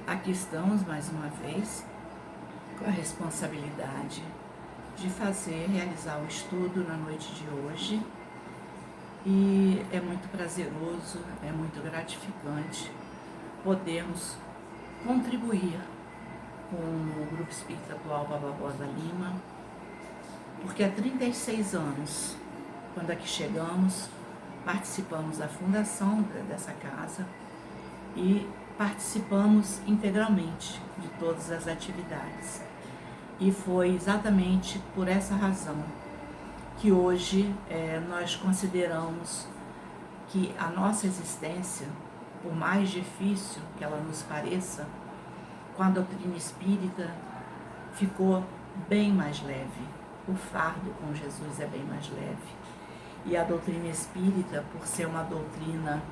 Aqui estamos mais uma vez com a responsabilidade de realizar o estudo na noite de hoje, e é muito prazeroso, é muito gratificante podermos contribuir com o Grupo Espírita Atual Alba Barbosa Lima, porque há 36 anos, quando aqui chegamos, participamos da fundação dessa casa e participamos integralmente de todas as atividades. E foi exatamente por essa razão que hoje nós consideramos que a nossa existência, por mais difícil que ela nos pareça, com a doutrina espírita ficou bem mais leve. O fardo com Jesus é bem mais leve. E a doutrina espírita, por ser uma doutrina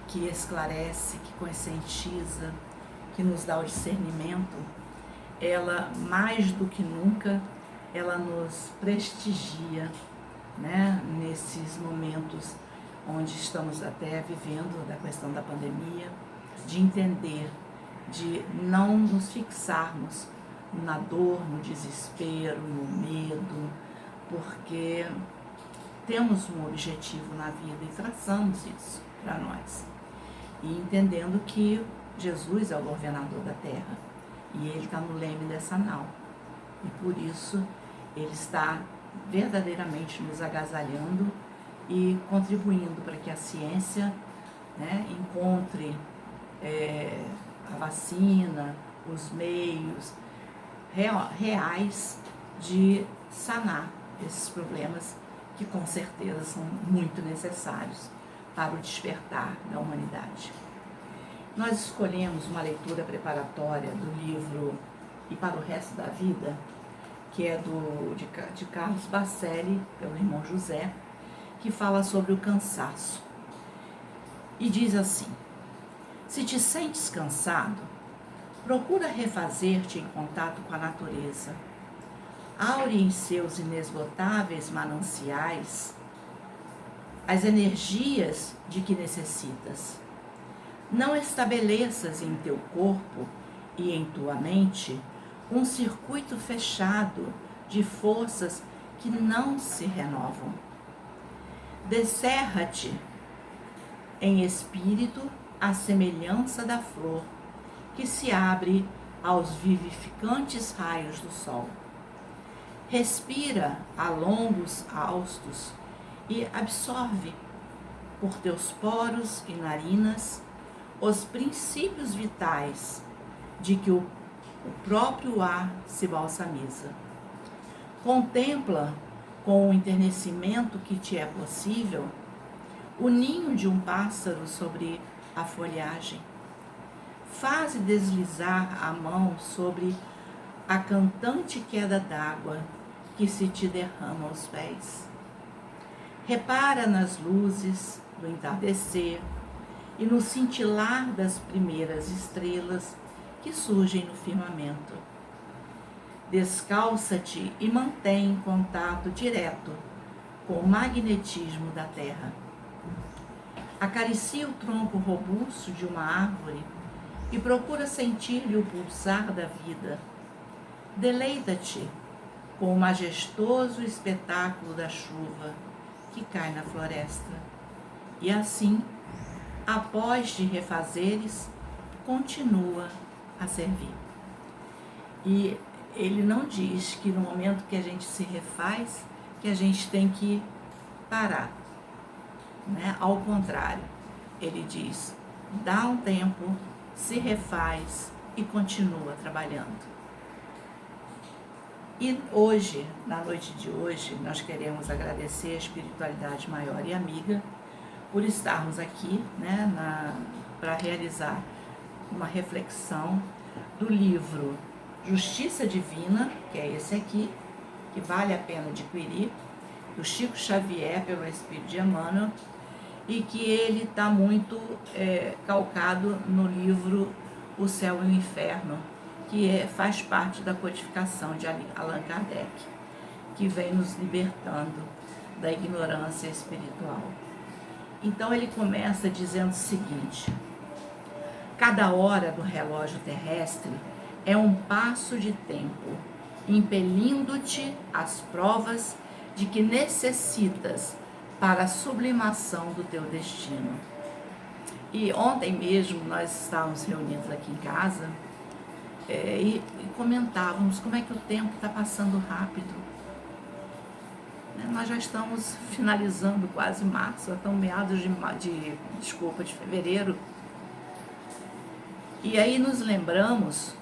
que esclarece, que conscientiza, que nos dá o discernimento, ela, mais do que nunca, ela nos prestigia, né, nesses momentos onde estamos até vivendo da questão da pandemia, de entender, de não nos fixarmos na dor, no desespero, no medo, porque temos um objetivo na vida e traçamos isso para nós. E entendendo que Jesus é o governador da terra e ele está no leme dessa nau. E por isso ele está verdadeiramente nos agasalhando e contribuindo para que a ciência, né, encontre a vacina, os meios reais de sanar esses problemas que com certeza são muito necessários para o despertar da humanidade. Nós escolhemos uma leitura preparatória do livro E para o Resto da Vida, que é de Carlos Bacelli, pelo irmão José, que fala sobre o cansaço. E diz assim: se te sentes cansado, procura refazer-te em contato com a natureza. Aure em seus inesgotáveis mananciais as energias de que necessitas. Não estabeleças em teu corpo e em tua mente um circuito fechado de forças que não se renovam. Descerra-te em espírito à semelhança da flor que se abre aos vivificantes raios do sol. Respira a longos haustos e absorve por teus poros e narinas os princípios vitais de que o próprio ar se balsamiza. Contempla com o enternecimento que te é possível o ninho de um pássaro sobre a folhagem. Faze deslizar a mão sobre a cantante queda d'água que se te derrama aos pés. Repara nas luzes do entardecer e no cintilar das primeiras estrelas que surgem no firmamento. Descalça-te e mantém contato direto com o magnetismo da terra. Acaricia o tronco robusto de uma árvore e procura sentir-lhe o pulsar da vida. Deleita-te com o majestoso espetáculo da chuva que cai na floresta. E assim, após te refazeres, continua a servir. E ele não diz que no momento que a gente se refaz, que a gente tem que parar, né? Ao contrário, ele diz, dá um tempo, se refaz e continua trabalhando. E hoje, na noite de hoje, nós queremos agradecer a espiritualidade maior e amiga por estarmos aqui, né, para realizar uma reflexão do livro Justiça Divina, que é esse aqui, que vale a pena adquirir, do Chico Xavier, pelo Espírito de Emmanuel, e que ele está muito calcado no livro O Céu e o Inferno, que faz parte da codificação de Allan Kardec, que vem nos libertando da ignorância espiritual. Então ele começa dizendo o seguinte: Cada hora do relógio terrestre é um passo de tempo, impelindo-te às provas de que necessitas para a sublimação do teu destino. E ontem mesmo nós estávamos reunidos aqui em casa e comentávamos como é que o tempo está passando rápido. Nós já estamos finalizando quase março, até meados de fevereiro. E aí nos lembramos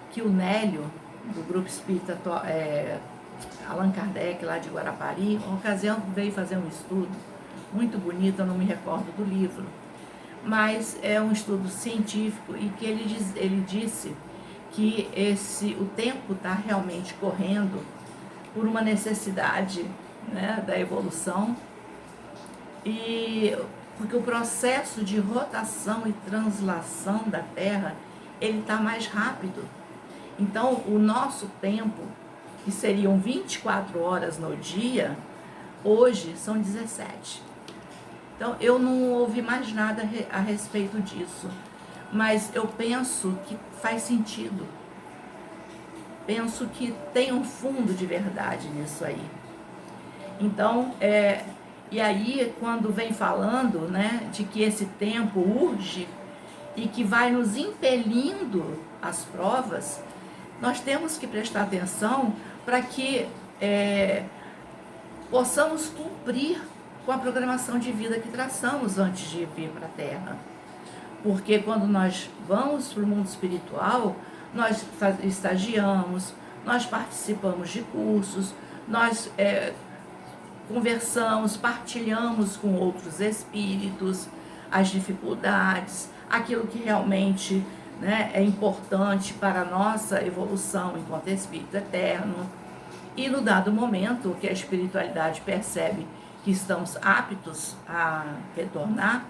que o Nélio, do Grupo Espírita Allan Kardec, lá de Guarapari, uma ocasião veio fazer um estudo muito bonito, eu não me recordo do livro, mas é um estudo científico e que ele disse que o tempo está realmente correndo por uma necessidade, né, da evolução, e porque o processo de rotação e translação da Terra, ele está mais rápido. Então, o nosso tempo, que seriam 24 horas no dia, hoje são 17. Então, eu não ouvi mais nada a respeito disso, mas eu penso que faz sentido. Penso que tem um fundo de verdade nisso aí. Então, e aí, quando vem falando, né, de que esse tempo urge e que vai nos impelindo às provas, nós temos que prestar atenção para que possamos cumprir com a programação de vida que traçamos antes de vir para a Terra. Porque quando nós vamos para o mundo espiritual, nós estagiamos, nós participamos de cursos, nós conversamos, partilhamos com outros espíritos as dificuldades, aquilo que realmente, né, é importante para a nossa evolução enquanto espírito eterno. E no dado momento que a espiritualidade percebe que estamos aptos a retornar,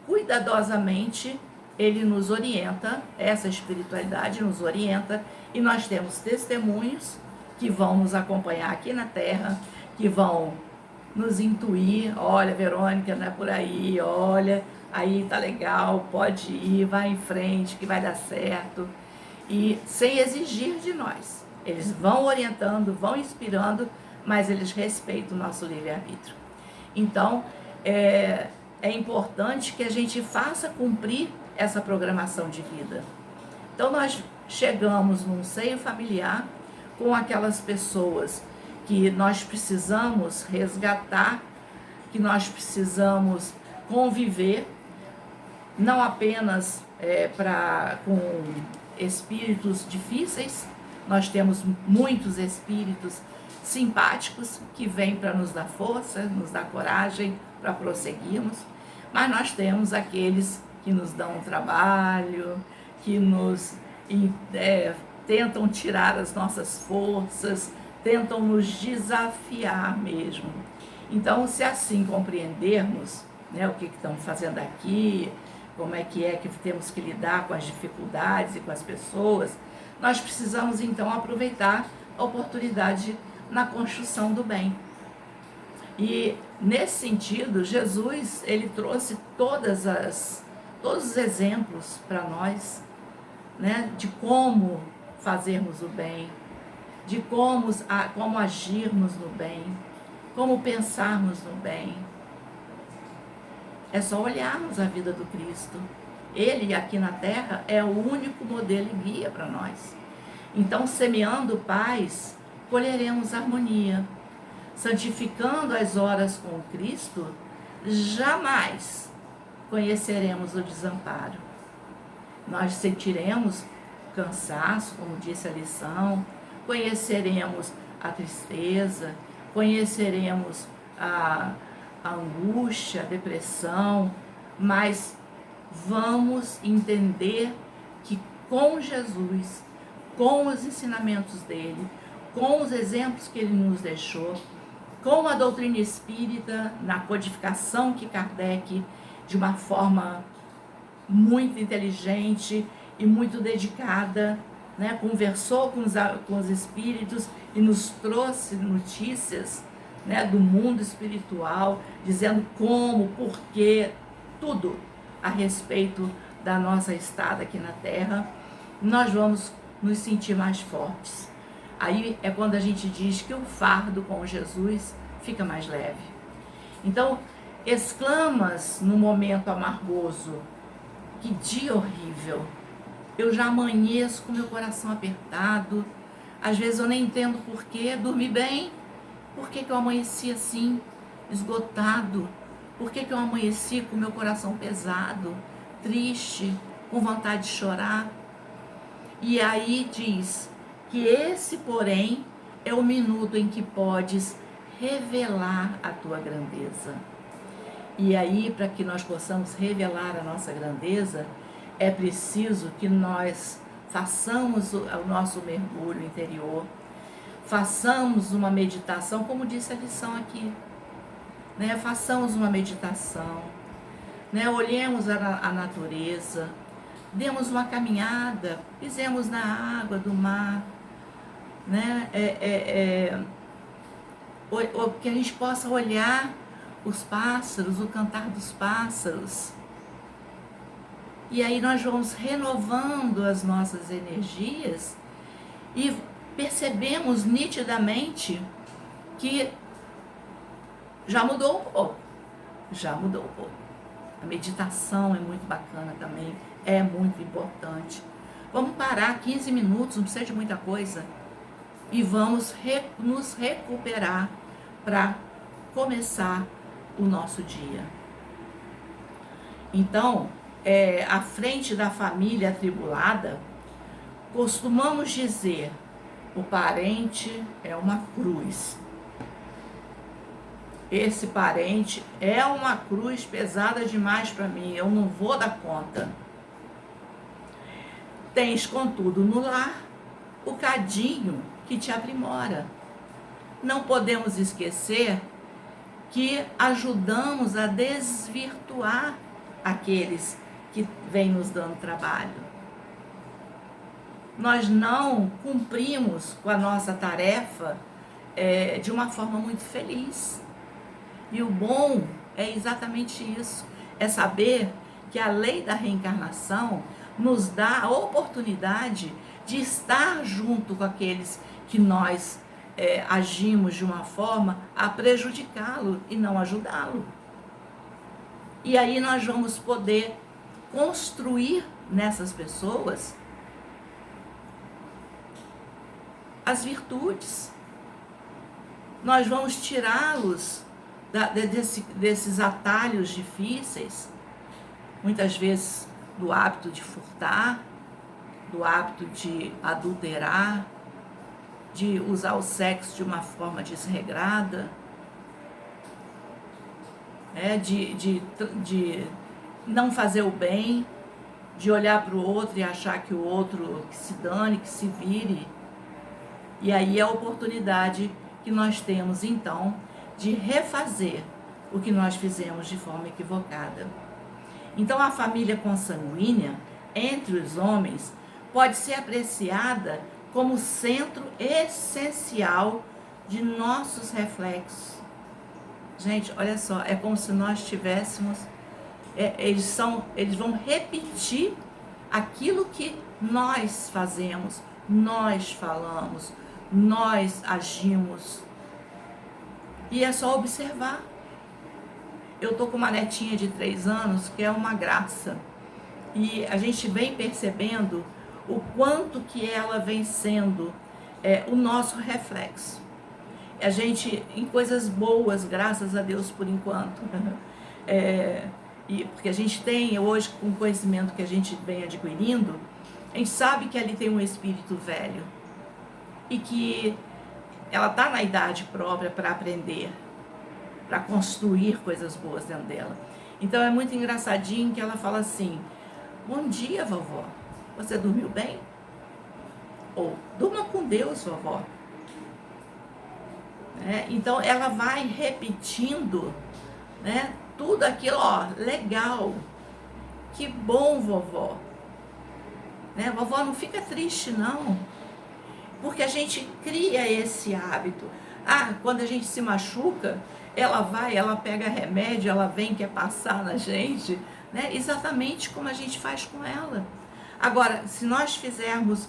cuidadosamente ele nos orienta, essa espiritualidade nos orienta, e nós temos testemunhos que vão nos acompanhar aqui na Terra, que vão nos intuir: olha, Verônica, não é por aí, olha, aí tá legal, pode ir, vai em frente, que vai dar certo. E sem exigir de nós. Eles vão orientando, vão inspirando, mas eles respeitam o nosso livre-arbítrio. Então, é importante que a gente faça cumprir essa programação de vida. Então, nós chegamos num seio familiar com aquelas pessoas que nós precisamos resgatar, que nós precisamos conviver, não apenas com espíritos difíceis. Nós temos muitos espíritos simpáticos que vêm para nos dar força, nos dar coragem para prosseguirmos, mas nós temos aqueles que nos dão trabalho, que nos tentam tirar as nossas forças, tentam nos desafiar mesmo. Então, se assim compreendermos, né, o que estamos fazendo aqui, como é que temos que lidar com as dificuldades e com as pessoas, nós precisamos então aproveitar a oportunidade na construção do bem. E nesse sentido, Jesus, ele trouxe todos os exemplos para nós, né, de como fazermos o bem, de como agirmos no bem, como pensarmos no bem. É só olharmos a vida do Cristo. Ele aqui na Terra é o único modelo e guia para nós. Então, semeando paz, colheremos harmonia. Santificando as horas com Cristo, jamais conheceremos o desamparo. Nós sentiremos cansaço, como disse a lição, conheceremos a tristeza, conheceremos a angústia, a depressão, mas vamos entender que com Jesus, com os ensinamentos dele, com os exemplos que ele nos deixou, com a doutrina espírita, na codificação que Kardec, de uma forma muito inteligente e muito dedicada, né, conversou com os espíritos e nos trouxe notícias, né, do mundo espiritual, dizendo como, porquê, tudo a respeito da nossa estada aqui na Terra, nós vamos nos sentir mais fortes. Aí é quando a gente diz que o fardo com Jesus fica mais leve. Então, exclamas no momento amargoso: que dia horrível! Eu já amanheço com meu coração apertado. Às vezes eu nem entendo por quê. Dormi bem? Por que eu amanheci assim, esgotado? Por que eu amanheci com meu coração pesado, triste, com vontade de chorar? E aí diz que esse, porém, é o minuto em que podes revelar a tua grandeza. E aí, para que nós possamos revelar a nossa grandeza, é preciso que nós façamos o nosso mergulho interior, façamos uma meditação, como disse a lição aqui, né? Façamos uma meditação, né? Olhemos a natureza, demos uma caminhada, pisemos na água do mar, né? Que a gente possa olhar os pássaros, o cantar dos pássaros. E aí nós vamos renovando as nossas energias e percebemos nitidamente que já mudou um pouco. A meditação é muito bacana também, é muito importante. Vamos parar 15 minutos, não precisa de muita coisa, e vamos nos recuperar para começar o nosso dia. Então, à frente da família atribulada, costumamos dizer: o parente é uma cruz. Esse parente é uma cruz pesada demais para mim, eu não vou dar conta. Tens, contudo, no lar o cadinho que te aprimora. Não podemos esquecer que ajudamos a desvirtuar aqueles que vêm nos dando trabalho. Nós não cumprimos com a nossa tarefa de uma forma muito feliz. E o bom é exatamente isso, é saber que a lei da reencarnação nos dá a oportunidade de estar junto com aqueles que nós agimos de uma forma a prejudicá-lo e não ajudá-lo. E aí nós vamos poder construir nessas pessoas as virtudes. Nós vamos tirá-los desses atalhos difíceis, muitas vezes do hábito de furtar, do hábito de adulterar, de usar o sexo de uma forma desregrada, de não fazer o bem, de olhar para o outro e achar que o outro que se dane, que se vire. E aí é a oportunidade que nós temos, então, de refazer o que nós fizemos de forma equivocada. Então, a família consanguínea entre os homens pode ser apreciada como centro essencial de nossos reflexos. Gente, olha só, é como se nós tivéssemos, eles vão repetir aquilo que nós fazemos, nós falamos, nós agimos. E é só observar. Eu tô com uma netinha de 3 anos que é uma graça. E a gente vem percebendo o quanto que ela vem sendo o nosso reflexo. A gente, em coisas boas, graças a Deus por enquanto. Porque a gente tem hoje, com o conhecimento que a gente vem adquirindo, a gente sabe que ali tem um espírito velho. E que ela está na idade própria para aprender, para construir coisas boas dentro dela. Então é muito engraçadinho que ela fala assim: bom dia, vovó, você dormiu bem? Ou durma com Deus, vovó. Então ela vai repetindo, tudo aquilo, legal, que bom, vovó. Vovó, não fica triste não. Porque a gente cria esse hábito. Quando a gente se machuca, ela pega remédio, ela vem, quer passar na gente, né? Exatamente como a gente faz com ela. Agora, se nós fizermos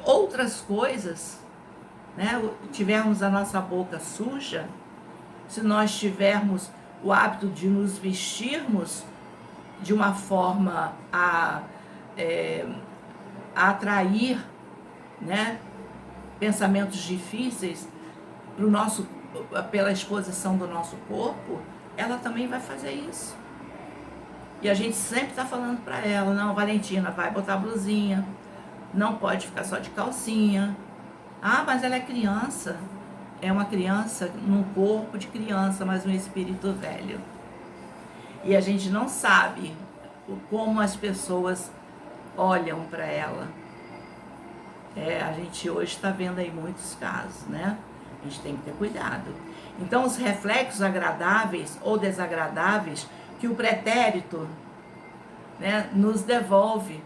outras coisas, né? Tivermos a nossa boca suja, se nós tivermos o hábito de nos vestirmos de uma forma a atrair, né, pensamentos difíceis pro nosso, pela exposição do nosso corpo, ela também vai fazer isso. E a gente sempre está falando para ela, não, Valentina, vai botar blusinha, não pode ficar só de calcinha. Ah, mas ela é criança. É uma criança num corpo de criança, mas um espírito velho. E a gente não sabe como as pessoas olham para ela. A gente hoje está vendo aí muitos casos, né? A gente tem que ter cuidado. Então, os reflexos agradáveis ou desagradáveis que o pretérito, né, nos devolve.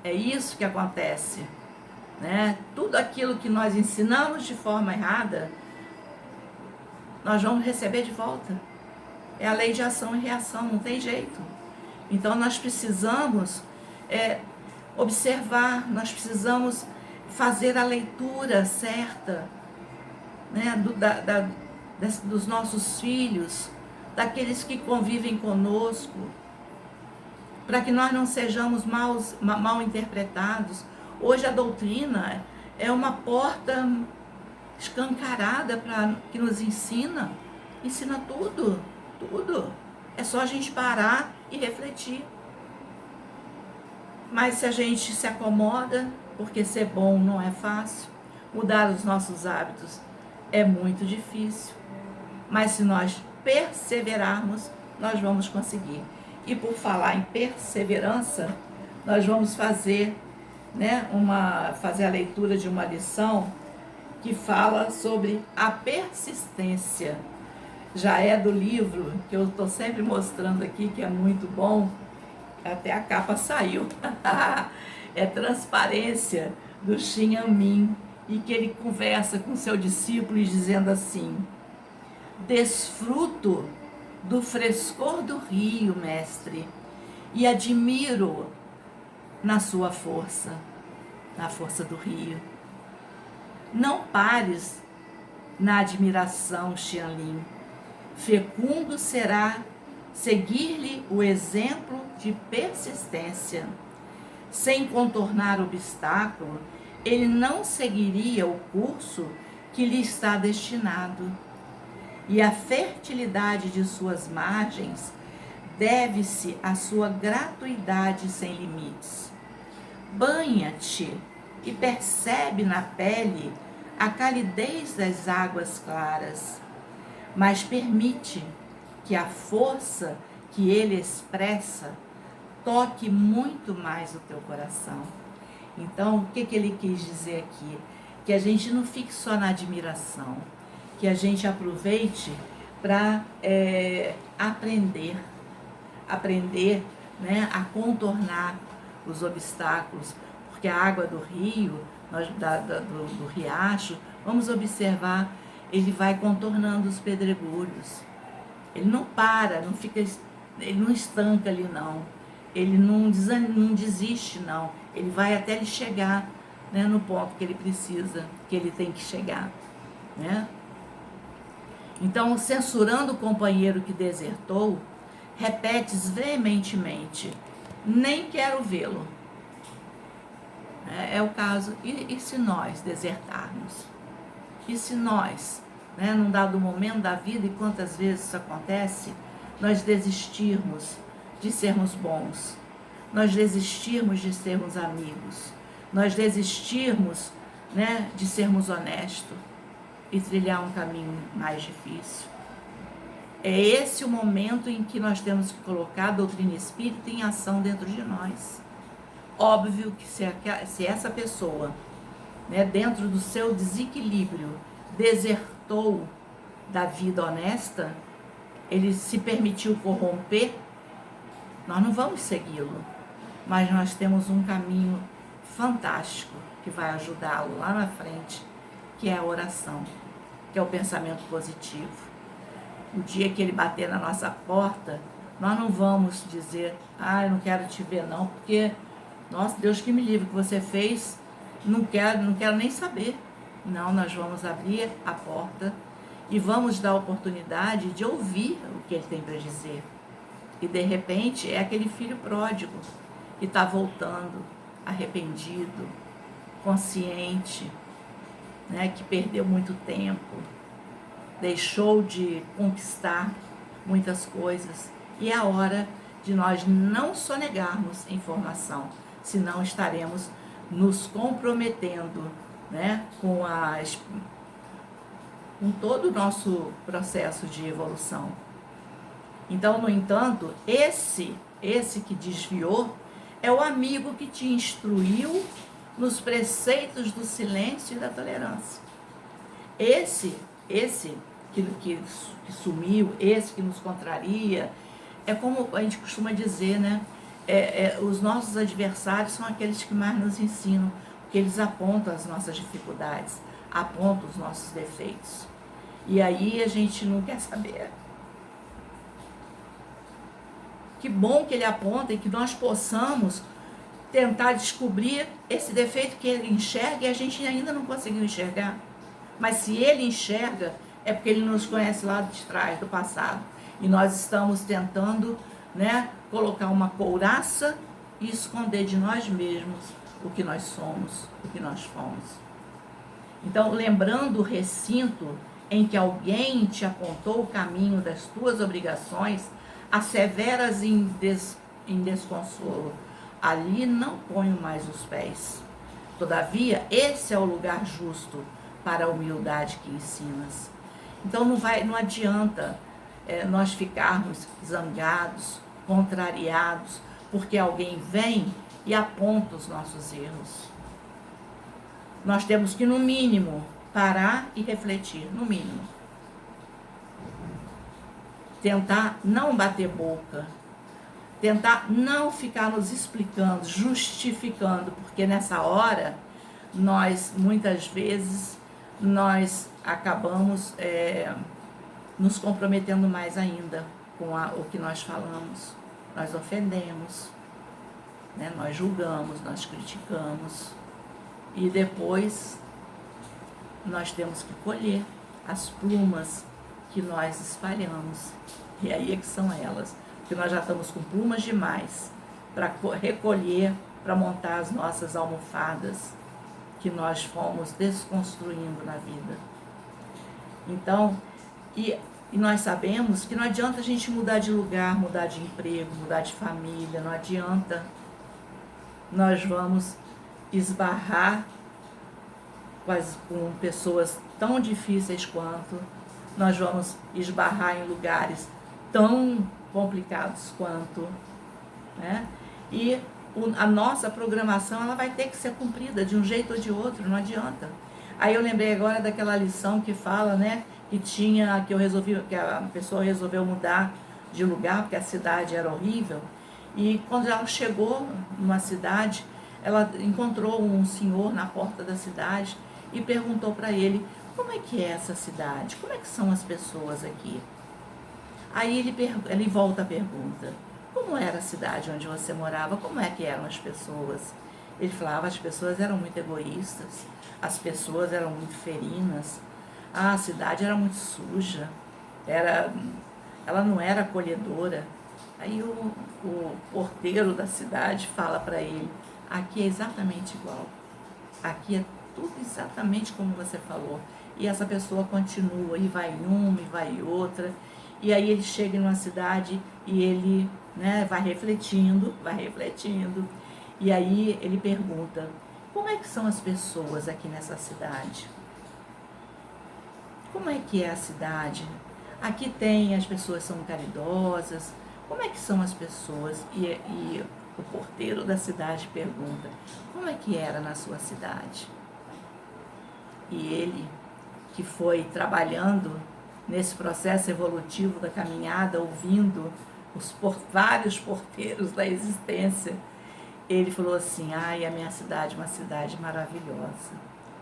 É isso que acontece, né? Tudo aquilo que nós ensinamos de forma errada, nós vamos receber de volta. É a lei de ação e reação, não tem jeito. Então, nós precisamos observar, nós precisamos fazer a leitura certa, né, dos nossos filhos, daqueles que convivem conosco, para que nós não sejamos mal interpretados. Hoje a doutrina é uma porta escancarada que nos ensina tudo, tudo. É só a gente parar e refletir. Mas se a gente se acomoda, porque ser bom não é fácil, mudar os nossos hábitos é muito difícil. Mas se nós perseverarmos, nós vamos conseguir. E por falar em perseverança, nós vamos fazer, né, fazer a leitura de uma lição que fala sobre a persistência. Já é do livro que eu estou sempre mostrando aqui, que é muito bom, até a capa saiu. É Transparência, do Shin Amin, e que ele conversa com seu discípulo e dizendo assim: desfruto do frescor do rio, mestre, e admiro na sua força, na força do rio. Não pares na admiração, Xianlin. Fecundo será seguir-lhe o exemplo de persistência. Sem contornar obstáculo, ele não seguiria o curso que lhe está destinado. E a fertilidade de suas margens deve-se à sua gratuidade sem limites. Banha-te e percebe na pele a calidez das águas claras, mas permite que a força que ele expressa toque muito mais o teu coração. Então, o que ele quis dizer aqui? Que a gente não fique só na admiração, que a gente aproveite para aprender, né, a contornar os obstáculos, porque a água do rio, do riacho, vamos observar, ele vai contornando os pedregulhos. Ele não para, não fica, ele não estanca ali não. Ele não desiste não. Ele vai até ele chegar, né, no ponto que ele precisa, que ele tem que chegar, né? Então, censurando o companheiro que desertou, repetes veementemente: nem quero vê-lo. É o caso. E se nós desertarmos? E se nós, né, num dado momento da vida, e quantas vezes isso acontece, nós desistirmos de sermos bons, nós desistirmos de sermos amigos, nós desistirmos, né, de sermos honestos e trilhar um caminho mais difícil? É esse o momento em que nós temos que colocar a doutrina espírita em ação dentro de nós. Óbvio que se essa pessoa, né, dentro do seu desequilíbrio, desertou da vida honesta, ele se permitiu corromper, nós não vamos segui-lo, mas nós temos um caminho fantástico que vai ajudá-lo lá na frente, que é a oração, que é o pensamento positivo. O dia que ele bater na nossa porta, Nós não vamos dizer, eu não quero te ver não, porque, nossa, Deus que me livre, o que você fez, não quero nem saber. Não, nós vamos abrir a porta e vamos dar a oportunidade de ouvir o que ele tem para dizer. E de repente é aquele filho pródigo que está voltando, arrependido, consciente, né, que perdeu muito tempo, deixou de conquistar muitas coisas. E é a hora de nós não sonegarmos informação, senão estaremos nos comprometendo, né, com todo o nosso processo de evolução. Então, no entanto, esse que desviou é o amigo que te instruiu nos preceitos do silêncio e da tolerância. Esse que sumiu, esse que nos contraria, é como a gente costuma dizer, né? Os nossos adversários são aqueles que mais nos ensinam, porque eles apontam as nossas dificuldades, apontam os nossos defeitos. E aí a gente não quer saber. Que bom que ele aponta e que nós possamos tentar descobrir esse defeito que ele enxerga e a gente ainda não conseguiu enxergar. Mas se ele enxerga, é porque ele nos conhece lá de trás, do passado. E nós estamos tentando, né, colocar uma couraça e esconder de nós mesmos o que nós somos, o que nós fomos. Então, lembrando o recinto em que alguém te apontou o caminho das tuas obrigações, asseveras em desconsolo, ali não ponho mais os pés. Todavia, esse é o lugar justo para a humildade que ensinas. Então não adianta nós ficarmos zangados, contrariados, porque alguém vem e aponta os nossos erros. Nós temos que, no mínimo, parar e refletir, no mínimo. Tentar não bater boca, tentar não ficar nos explicando, justificando, porque nessa hora, muitas vezes, nós acabamos nos comprometendo mais ainda com o que nós falamos. Nós ofendemos, né? Nós julgamos, nós criticamos, e depois nós temos que colher as plumas que nós espalhamos. E aí é que são elas, porque nós já estamos com plumas demais para recolher, para montar as nossas almofadas que nós fomos desconstruindo na vida. Então, e nós sabemos que não adianta a gente mudar de lugar, mudar de emprego, mudar de família, não adianta. Nós vamos esbarrar com pessoas tão difíceis quanto, nós vamos esbarrar em lugares tão complicados quanto, né? E a nossa programação, ela vai ter que ser cumprida de um jeito ou de outro, não adianta. Aí eu lembrei agora daquela lição que fala, né, que a pessoa resolveu mudar de lugar porque a cidade era horrível, e quando ela chegou numa cidade, ela encontrou um senhor na porta da cidade e perguntou para ele: como é que é essa cidade? Como é que são as pessoas aqui? Aí ele volta a pergunta: como era a cidade onde você morava? Como é que eram as pessoas? Ele falava: as pessoas eram muito egoístas, as pessoas eram muito ferinas, a cidade era muito suja, ela não era acolhedora. Aí o porteiro da cidade fala para ele: aqui é exatamente igual, aqui é tudo exatamente como você falou. E essa pessoa continua, e vai uma, e vai outra. E aí ele chega numa cidade e ele, né, vai refletindo. E aí ele pergunta: como é que são as pessoas aqui nessa cidade? Como é que é a cidade? Aqui as pessoas são caridosas. Como é que são as pessoas? E o porteiro da cidade pergunta: como é que era na sua cidade? E ele, que foi trabalhando nesse processo evolutivo da caminhada, ouvindo vários porteiros da existência, ele falou assim: a minha cidade é uma cidade maravilhosa,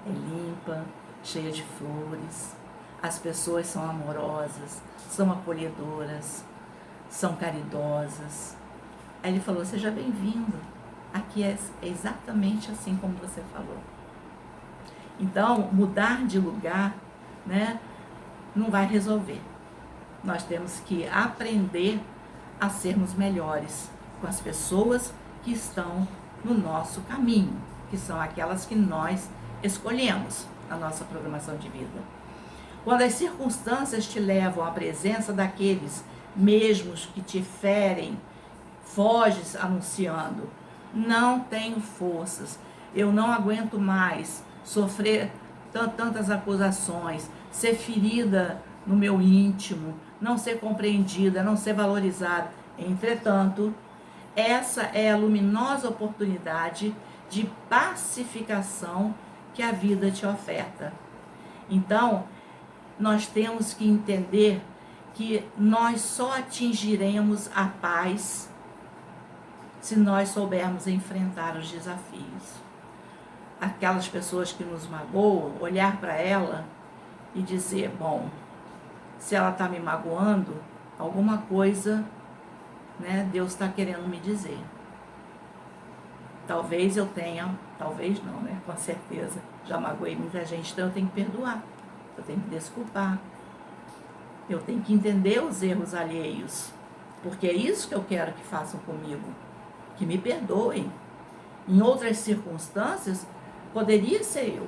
é limpa, cheia de flores, as pessoas são amorosas, são acolhedoras, são caridosas. Aí ele falou, seja bem-vindo, aqui é exatamente assim como você falou. Então, mudar de lugar, né, não vai resolver. Nós temos que aprender a sermos melhores com as pessoas que estão no nosso caminho, que são aquelas que nós escolhemos na nossa programação de vida. Quando as circunstâncias te levam à presença daqueles mesmos que te ferem, foges anunciando, não tenho forças, eu não aguento mais sofrer tantas acusações, ser ferida no meu íntimo, não ser compreendida, não ser valorizada. Entretanto, essa é a luminosa oportunidade de pacificação que a vida te oferta. Então, nós temos que entender que nós só atingiremos a paz se nós soubermos enfrentar os desafios. Aquelas pessoas que nos magoam, olhar para ela e dizer, bom, se ela está me magoando, alguma coisa, né, Deus está querendo me dizer. Talvez eu tenha, talvez não, né, com certeza, já magoei muita gente, então eu tenho que perdoar, eu tenho que desculpar, eu tenho que entender os erros alheios, porque é isso que eu quero que façam comigo, que me perdoem. Em outras circunstâncias, poderia ser eu.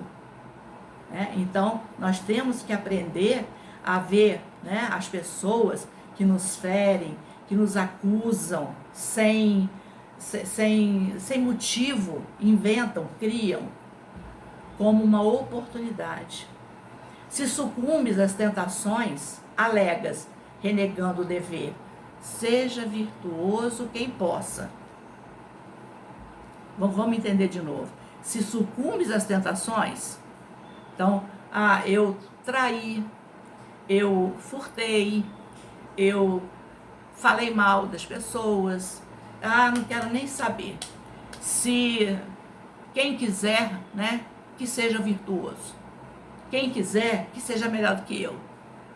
Né? Então, nós temos que aprender a ver, né, as pessoas que nos ferem, que nos acusam sem motivo, inventam, criam, como uma oportunidade. Se sucumbes às tentações, alegas, renegando o dever, seja virtuoso quem possa. Vamos entender de novo. Se sucumbes às tentações, então, eu traí, eu furtei, eu falei mal das pessoas, não quero nem saber. Se quem quiser, né, que seja virtuoso. Quem quiser, que seja melhor do que eu.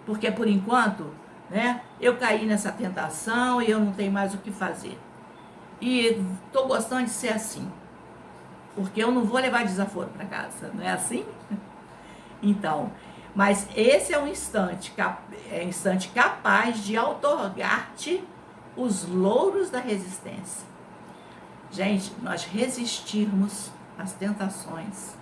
Porque, por enquanto, né, eu caí nessa tentação e eu não tenho mais o que fazer. E estou gostando de ser assim. Porque eu não vou levar desaforo para casa, não é assim? Então, mas esse é um instante capaz de outorgar-te os louros da resistência. Gente, nós resistirmos às tentações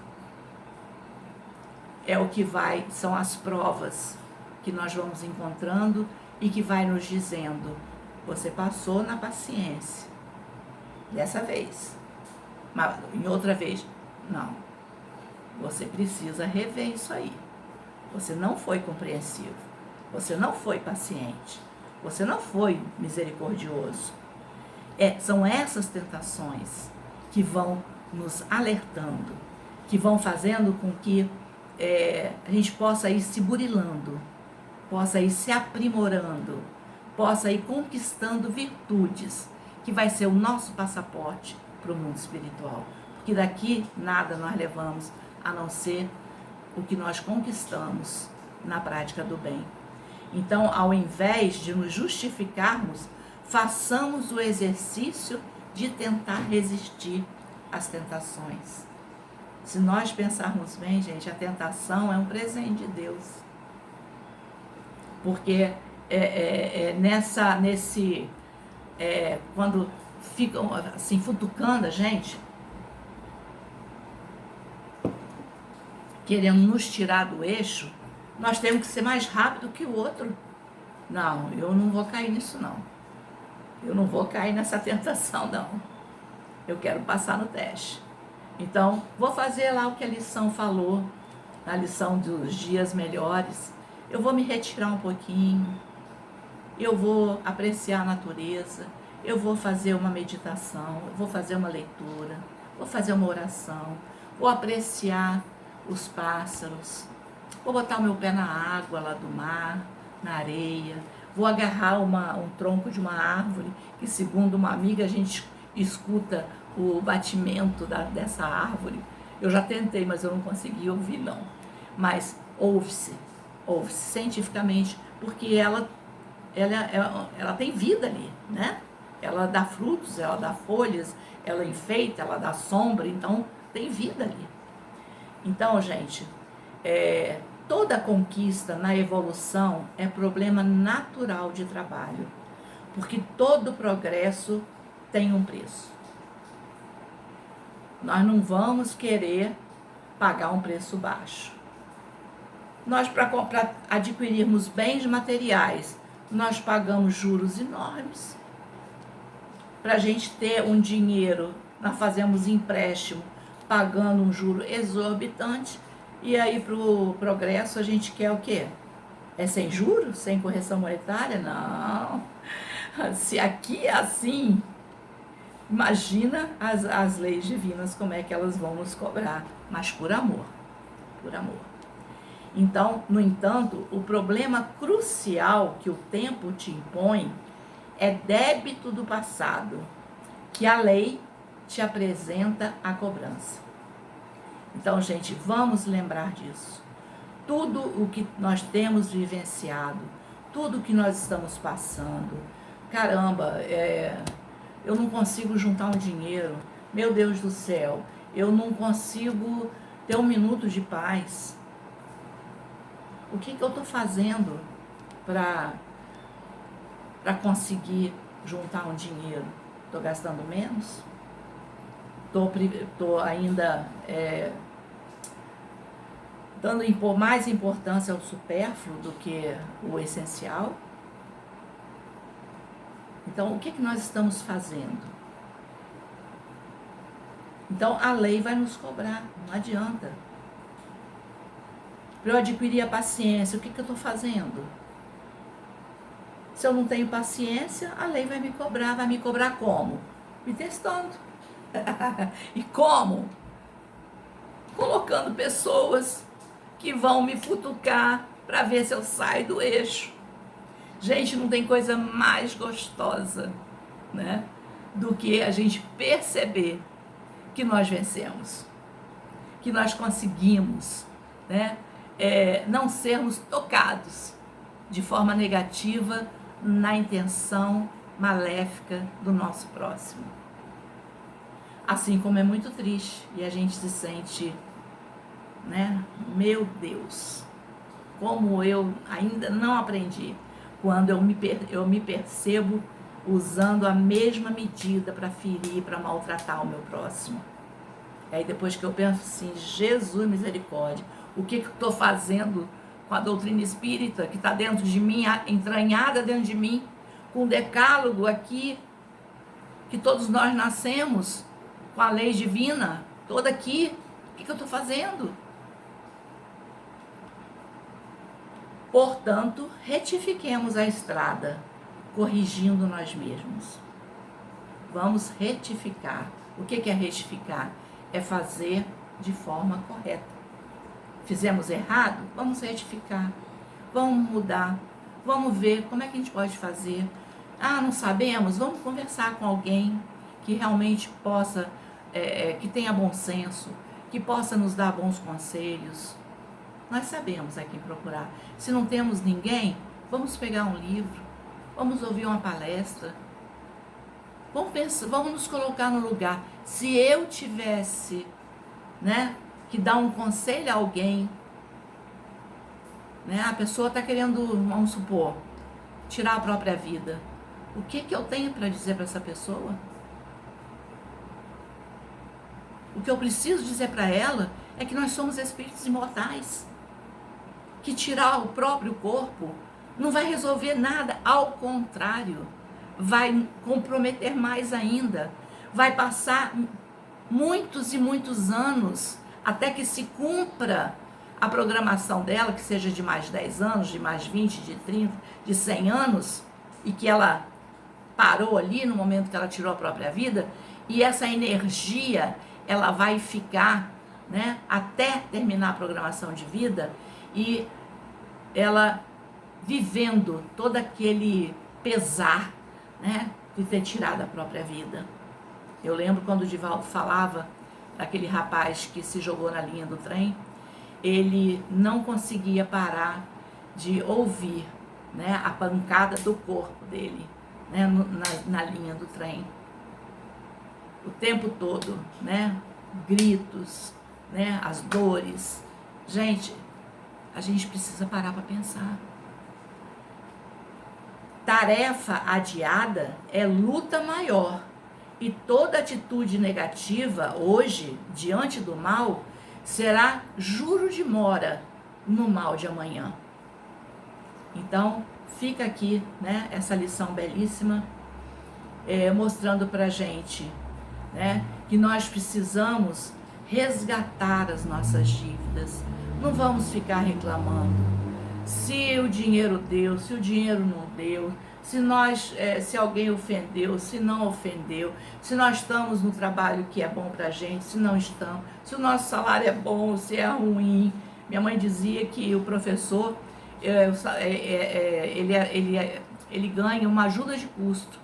é o que são as provas que nós vamos encontrando e que vai nos dizendo, você passou na paciência, dessa vez, mas em outra vez, não, você precisa rever isso aí, você não foi compreensivo, você não foi paciente, você não foi misericordioso. São essas tentações que vão nos alertando, que vão fazendo com que a gente possa ir se burilando, possa ir se aprimorando, possa ir conquistando virtudes, que vai ser o nosso passaporte para o mundo espiritual. Porque daqui nada nós levamos a não ser o que nós conquistamos na prática do bem. Então, ao invés de nos justificarmos, façamos o exercício de tentar resistir às tentações. Se nós pensarmos bem, gente, a tentação é um presente de Deus. Porque quando ficam assim, futucando a gente, querendo nos tirar do eixo, nós temos que ser mais rápido que o outro. Não, eu não vou cair nisso, não. Eu não vou cair nessa tentação, não. Eu quero passar no teste. Então, vou fazer lá o que a lição falou, na lição dos dias melhores. Eu vou me retirar um pouquinho, eu vou apreciar a natureza, eu vou fazer uma meditação, eu vou fazer uma leitura, vou fazer uma oração, vou apreciar os pássaros, vou botar o meu pé na água lá do mar, na areia, vou agarrar um tronco de uma árvore, que segundo uma amiga a gente escuta o batimento dessa árvore. Eu já tentei, mas eu não consegui ouvir, não. Mas ouve-se cientificamente, porque ela ela tem vida ali, né? Ela dá frutos, ela dá folhas, ela enfeita, ela dá sombra, então tem vida ali. Então, gente, toda conquista na evolução é problema natural de trabalho, porque todo progresso tem um preço. Nós não vamos querer pagar um preço baixo. Nós, para adquirirmos bens materiais, nós pagamos juros enormes. Para a gente ter um dinheiro, nós fazemos empréstimo, pagando um juro exorbitante. E aí, para o progresso, a gente quer o quê? É sem juros? Sem correção monetária? Não. Se aqui é assim, imagina as leis divinas, como é que elas vão nos cobrar. Mas por amor. Por amor. Então, no entanto, o problema crucial que o tempo te impõe é débito do passado, que a lei te apresenta a cobrança. Então, gente, vamos lembrar disso. Tudo o que nós temos vivenciado, tudo o que nós estamos passando, caramba, eu não consigo juntar um dinheiro, meu Deus do céu, eu não consigo ter um minuto de paz. O que eu estou fazendo para conseguir juntar um dinheiro? Estou gastando menos? Estou ainda dando mais importância ao supérfluo do que o essencial? Então, o que nós estamos fazendo? Então, a lei vai nos cobrar, não adianta. Para eu adquirir a paciência, o que eu estou fazendo? Se eu não tenho paciência, a lei vai me cobrar. Vai me cobrar como? Me testando. E como? Colocando pessoas que vão me futucar para ver se eu saio do eixo. Gente, não tem coisa mais gostosa, né, do que a gente perceber que nós vencemos, que nós conseguimos, né, não sermos tocados de forma negativa na intenção maléfica do nosso próximo. Assim como é muito triste e a gente se sente, né, meu Deus, como eu ainda não aprendi, quando eu me percebo usando a mesma medida para ferir, para maltratar o meu próximo. Aí depois que eu penso assim, Jesus misericórdia, o que eu estou fazendo com a doutrina espírita que está dentro de mim, entranhada dentro de mim, com o decálogo aqui, que todos nós nascemos, com a lei divina, toda aqui, o que eu estou fazendo? Portanto, retifiquemos a estrada, corrigindo nós mesmos. Vamos retificar. O que é retificar? É fazer de forma correta. Fizemos errado? Vamos retificar. Vamos mudar. Vamos ver como é que a gente pode fazer. Ah, não sabemos? Vamos conversar com alguém que realmente possa, que tenha bom senso, que possa nos dar bons conselhos. Nós sabemos a quem procurar. Se não temos ninguém, vamos pegar um livro, vamos ouvir uma palestra, vamos nos colocar no lugar. Se eu tivesse, né, que dar um conselho a alguém, né, a pessoa está querendo, vamos supor, tirar a própria vida, o que eu tenho para dizer para essa pessoa? O que eu preciso dizer para ela é que nós somos espíritos imortais, que tirar o próprio corpo não vai resolver nada, ao contrário, vai comprometer mais ainda, vai passar muitos e muitos anos até que se cumpra a programação dela, que seja de mais 10 anos, de mais 20, de 30, de 100 anos, e que ela parou ali no momento que ela tirou a própria vida, e essa energia, ela vai ficar, né, até terminar a programação de vida, e ela vivendo todo aquele pesar, né, de ter tirado a própria vida. Eu lembro quando o Divaldo falava daquele rapaz que se jogou na linha do trem, ele não conseguia parar de ouvir né, a pancada do corpo dele, né, na linha do trem. O tempo todo, né, gritos, né, as dores. Gente, a gente precisa parar para pensar. Tarefa adiada é luta maior. E toda atitude negativa hoje, diante do mal, será juro de mora no mal de amanhã. Então, fica aqui, né, essa lição belíssima, mostrando pra gente, né, que nós precisamos resgatar as nossas dívidas. Não vamos ficar reclamando se o dinheiro deu, se o dinheiro não deu, se alguém ofendeu, se não ofendeu, se nós estamos no trabalho que é bom pra gente, se não estamos, se o nosso salário é bom, se é ruim. Minha mãe dizia que o professor, ele ganha uma ajuda de custo,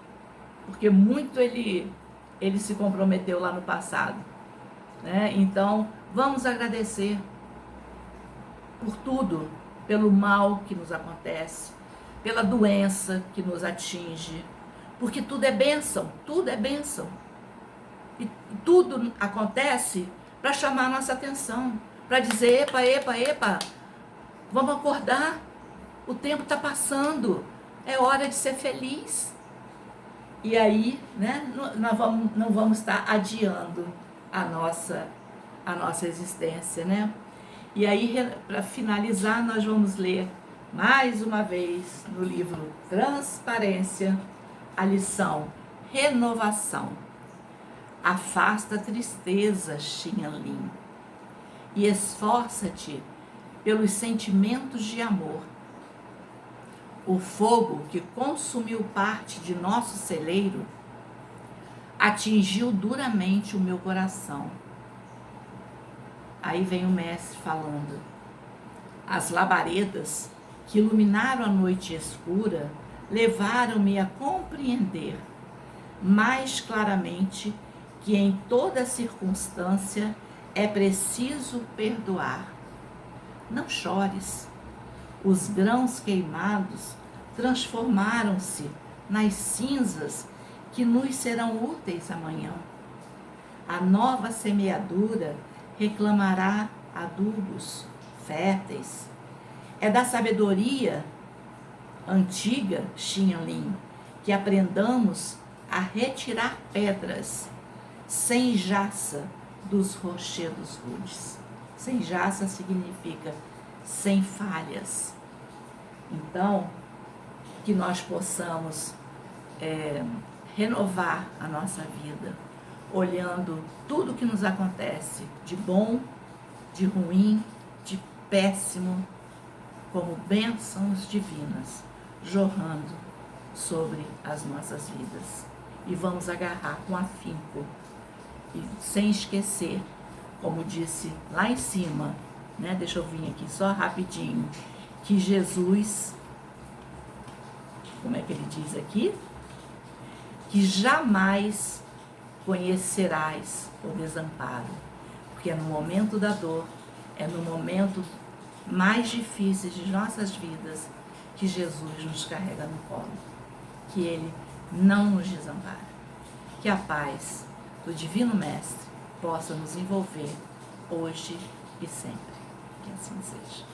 porque muito ele se comprometeu lá no passado, né? Então, vamos agradecer por tudo, pelo mal que nos acontece, pela doença que nos atinge, porque tudo é bênção, tudo é bênção. E tudo acontece para chamar a nossa atenção, para dizer, epa, vamos acordar, o tempo está passando, é hora de ser feliz. E aí, né, nós não vamos estar adiando a nossa existência, né? E aí, para finalizar, nós vamos ler mais uma vez no livro Transparência, a lição Renovação. Afasta a tristeza, Xinanlin, e esforça-te pelos sentimentos de amor. O fogo que consumiu parte de nosso celeiro atingiu duramente o meu coração. Aí vem o mestre falando. As labaredas que iluminaram a noite escura levaram-me a compreender mais claramente que em toda circunstância é preciso perdoar. Não chores. Os grãos queimados transformaram-se nas cinzas que nos serão úteis amanhã. A nova semeadura reclamará adubos férteis. É da sabedoria antiga, Xinanlin, que aprendamos a retirar pedras sem jaça dos rochedos rudes. Sem jaça significa sem falhas. Então, que nós possamos renovar a nossa vida, olhando tudo que nos acontece, de bom, de ruim, de péssimo, como bênçãos divinas, jorrando sobre as nossas vidas. E vamos agarrar com afinco, e sem esquecer, como disse lá em cima, né? Deixa eu vir aqui só rapidinho, que Jesus, como é que ele diz aqui? Que jamais conhecerás o desamparo, porque é no momento da dor, é no momento mais difícil de nossas vidas que Jesus nos carrega no colo, que Ele não nos desampara. Que a paz do Divino Mestre possa nos envolver hoje e sempre. Que assim seja.